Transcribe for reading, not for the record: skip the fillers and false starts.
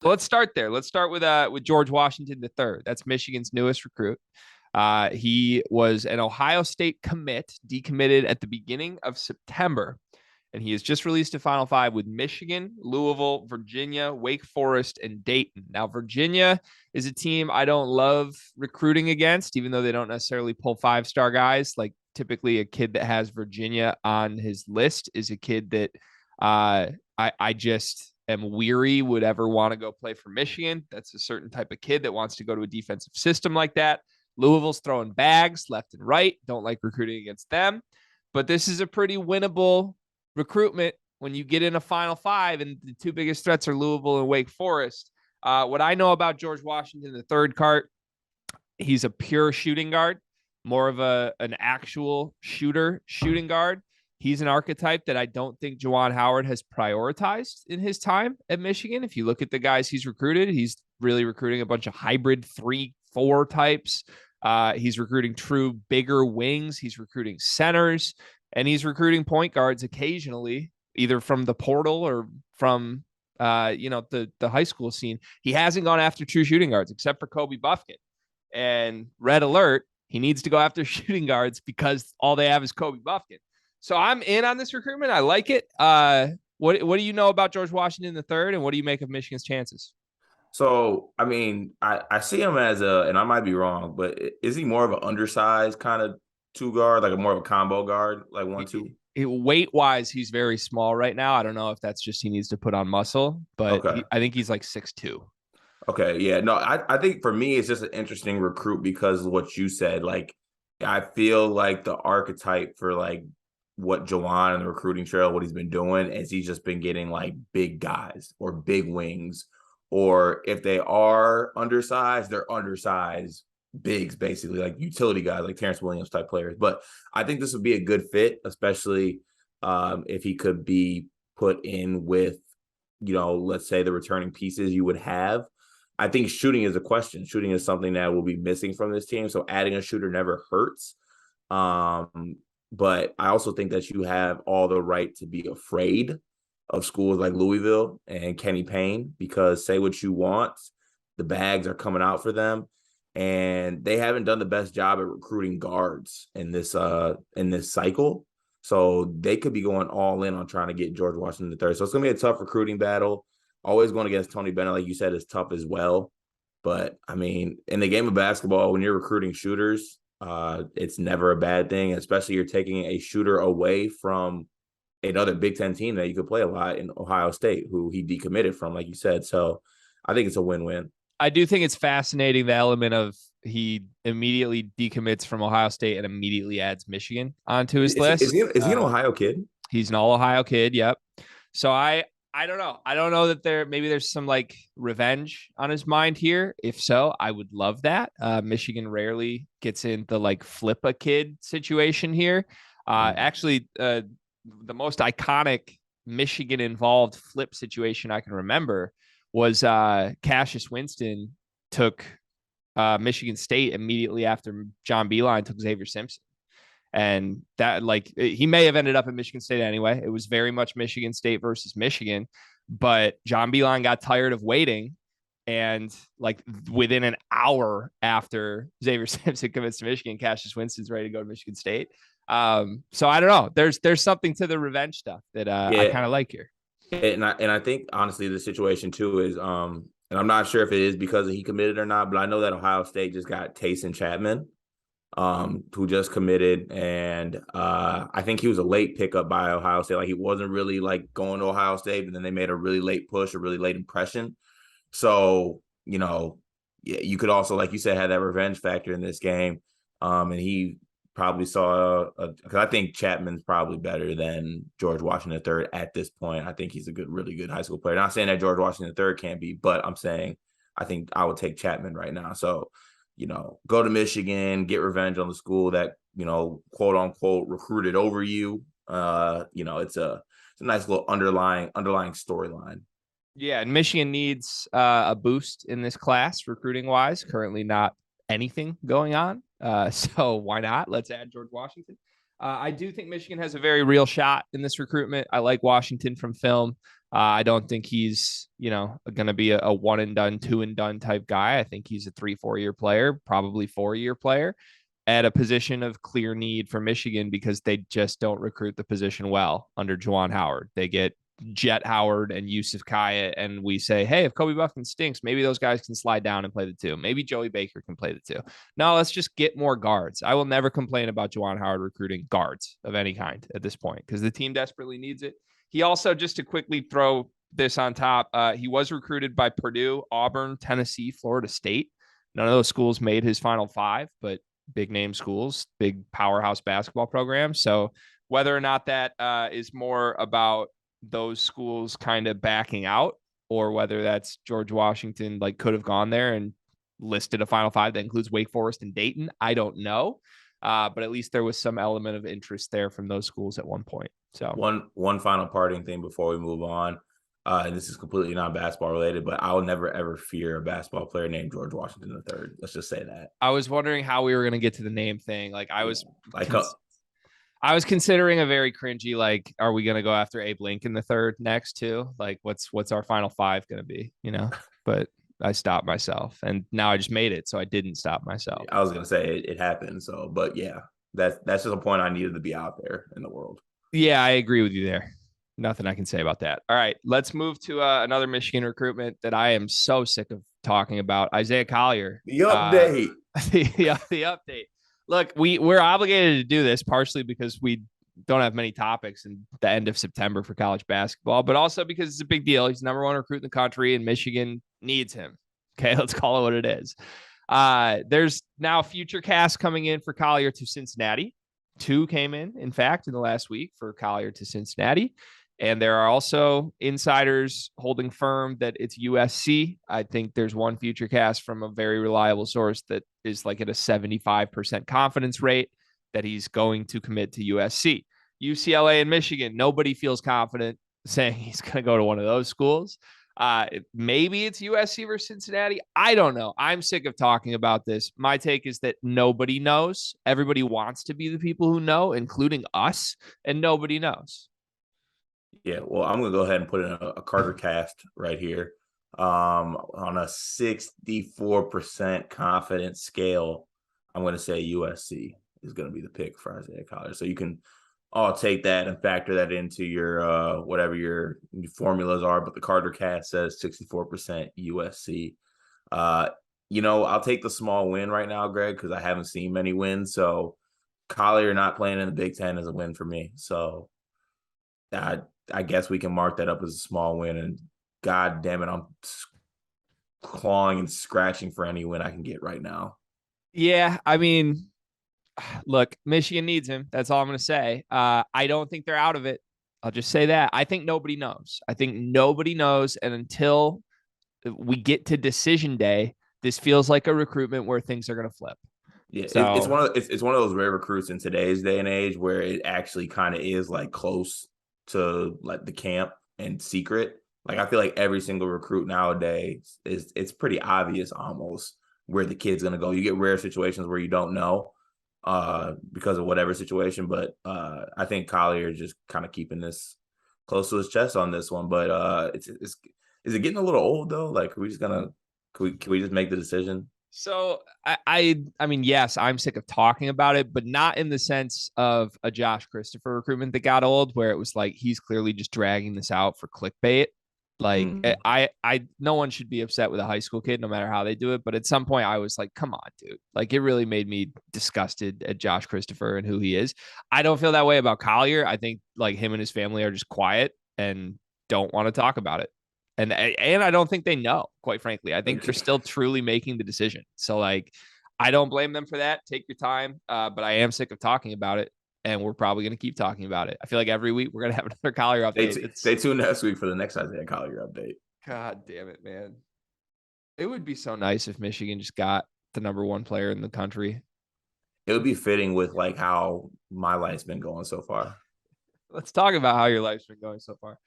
So let's start there. Let's start with George Washington III. That's Michigan's newest recruit. He was an Ohio State commit, decommitted at the beginning of September, and he has just released a Final Five with Michigan, Louisville, Virginia, Wake Forest, and Dayton. Now, Virginia is a team I don't love recruiting against, even though they don't necessarily pull five-star guys. Like typically, a kid that has Virginia on his list is a kid that I just am weary would ever want to go play for Michigan. That's a certain type of kid that wants to go to a defensive system like that. Louisville's throwing bags left and right. Don't like recruiting against them. But this is a pretty winnable recruitment when you get in a Final Five, and the two biggest threats are Louisville and Wake Forest. What I know about George Washington, the third cart, he's a pure shooting guard, more of an actual shooting guard. He's an archetype that I don't think Juwan Howard has prioritized in his time at Michigan. If you look at the guys he's recruited, he's really recruiting a bunch of hybrid 3-4 types. He's recruiting true bigger wings. He's recruiting centers, and he's recruiting point guards occasionally, either from the portal or from the high school scene. He hasn't gone after true shooting guards except for Kobe Buffkin. And red alert, he needs to go after shooting guards because all they have is Kobe Buffkin. So I'm in on this recruitment. I like it. What do you know about George Washington III, and what do you make of Michigan's chances? So, I mean, I see him as and I might be wrong, but is he more of an undersized kind of two guard, like a more of a combo guard, like 1-2? Weight wise, he's very small right now. I don't know if that's just he needs to put on muscle, but Okay. I think he's like 6'2". Okay. Yeah. No, I think for me, it's just an interesting recruit because of what you said. Like, I feel like the archetype for like what Jawan and the recruiting trail, what he's been doing, is he's just been getting like big guys or big wings, or if they are undersized, they're undersized bigs, basically like utility guys, like Terrence Williams type players. But I think this would be a good fit, especially if he could be put in with, let's say the returning pieces you would have. I think shooting is a question. Shooting is something that will be missing from this team. So adding a shooter never hurts. But I also think that you have all the right to be afraid of schools like Louisville and Kenny Payne, because say what you want, the bags are coming out for them, and they haven't done the best job at recruiting guards in this cycle. So they could be going all in on trying to get George Washington III. So it's gonna be a tough recruiting battle. Always going against Tony Bennett, like you said, is tough as well. But I mean, in the game of basketball, when you're recruiting shooters, it's never a bad thing, especially you're taking a shooter away from another Big Ten team that you could play a lot in Ohio State, who he decommitted from, like you said. So I think it's a win-win. I do think it's fascinating the element of he immediately decommits from Ohio State and immediately adds Michigan onto his list. Is he an Ohio kid? He's an all Ohio kid. Yep. So I don't know. I don't know that maybe there's some like revenge on his mind here. If so, I would love that. Michigan rarely gets in the like flip a kid situation here. Actually, the most iconic Michigan involved flip situation I can remember was Cassius Winston took Michigan State immediately after John Beilein took Xavier Simpson. And that, like, he may have ended up at Michigan State anyway. It was very much Michigan State versus Michigan, but John Beilein got tired of waiting. And like within an hour after Xavier Simpson commits to Michigan, Cassius Winston's ready to go to Michigan State. So I don't know. There's something to the revenge stuff that I Yeah, kind of like here. and I think honestly the situation too is and I'm not sure if it is because he committed or not, but I know that Ohio State just got Tayson Chapman, who just committed, and I think he was a late pickup by Ohio State. Like he wasn't really like going to Ohio State, and then they made a really late push, a really late impression. So yeah, you could also, like you said, have that revenge factor in this game. And he probably saw because I think Chapman's probably better than George Washington III at this point. I think he's a really good high school player. Not saying that George Washington III can't be, but I'm saying I think I would take Chapman right now. So, go to Michigan, get revenge on the school that, quote unquote recruited over you. It's a nice little underlying storyline. Yeah, and Michigan needs a boost in this class recruiting wise. Currently, not anything going on. So why not? Let's add George Washington. I do think Michigan has a very real shot in this recruitment. I like Washington from film. I don't think he's, going to be a one and done, two and done type guy. I think he's a 3-4 year player, probably 4 year player at a position of clear need for Michigan because they just don't recruit the position well under Juwan Howard. They get Jet Howard and Yusuf Kaya, and we say, hey, if Kobe Buffkin stinks, maybe those guys can slide down and play the two. Maybe Joey Baker can play the two. No, let's just get more guards. I will never complain about Juwan Howard recruiting guards of any kind at this point because the team desperately needs it. He also, just to quickly throw this on top, he was recruited by Purdue, Auburn, Tennessee, Florida State. None of those schools made his Final Five, but big name schools, big powerhouse basketball programs. So whether or not that is more about those schools kind of backing out or whether that's George Washington could have gone there and listed a Final Five that includes Wake Forest and Dayton, I don't know. But at least there was some element of interest there from those schools at one point. So one final parting thing before we move on. And this is completely not basketball related, but I will never ever fear a basketball player named George Washington III. Let's just say that. I was wondering how we were going to get to the name thing. Like I was considering a very cringy, are we going to go after Abe Lincoln the third next too? What's our Final Five going to be, But I stopped myself and now I just made it. So I didn't stop myself. I was going to say it happened. So, but yeah, that's just a point I needed to be out there in the world. Yeah, I agree with you there. Nothing I can say about that. All right, let's move to another Michigan recruitment that I am so sick of talking about. Isaiah Collier. The update. The update. Look, we're obligated to do this partially because we don't have many topics in the end of September for college basketball, but also because it's a big deal. He's number one recruit in the country, and Michigan needs him. Okay, let's call it what it is. There's now future casts coming in for Collier to Cincinnati. 2 came in fact, in the last week for Collier to Cincinnati. And there are also insiders holding firm that it's USC. I think there's one future cast from a very reliable source that is at a 75% confidence rate that he's going to commit to USC. UCLA and Michigan, nobody feels confident saying he's going to go to one of those schools. Maybe it's USC versus Cincinnati. I don't know. I'm sick of talking about this. My take is that nobody knows. Everybody wants to be the people who know, including us, and nobody knows. Yeah, well, I'm going to go ahead and put in a Carter cast right here. On a 64% confidence scale, I'm going to say USC is going to be the pick for Isaiah Collier. So you can all take that and factor that into your whatever your formulas are. But the Carter cast says 64% USC. I'll take the small win right now, Greg, because I haven't seen many wins. So Collier not playing in the Big Ten is a win for me. So I guess we can mark that up as a small win. And God damn it, I'm clawing and scratching for any win I can get right now. Yeah, I mean, look, Michigan needs him. That's all I'm going to say. I don't think they're out of it. I'll just say that. I think nobody knows. And until we get to decision day, this feels like a recruitment where things are going to flip. Yeah, so, it's one of those rare recruits in today's day and age where it actually kind of is close to the camp and secret. I feel like every single recruit nowadays it's pretty obvious almost where the kid's gonna go. You get rare situations where you don't know because of whatever situation, but I think Collier is just kind of keeping this close to his chest on this one. But is it getting a little old though? Are we just gonna can we just make the decision? So I mean, yes, I'm sick of talking about it, but not in the sense of a Josh Christopher recruitment that got old, where it was he's clearly just dragging this out for clickbait. No one should be upset with a high school kid, no matter how they do it. But at some point, I was like, come on, dude. It really made me disgusted at Josh Christopher and who he is. I don't feel that way about Collier. I think him and his family are just quiet and don't want to talk about it. And I don't think they know, quite frankly. I think they're still truly making the decision. So I don't blame them for that. Take your time. But I am sick of talking about it. And we're probably going to keep talking about it. I feel like every week we're going to have another Collier update. Stay tuned next week for the next Isaiah Collier update. God damn it, man. It would be so nice if Michigan just got the number one player in the country. It would be fitting with how my life's been going so far. Let's talk about how your life's been going so far.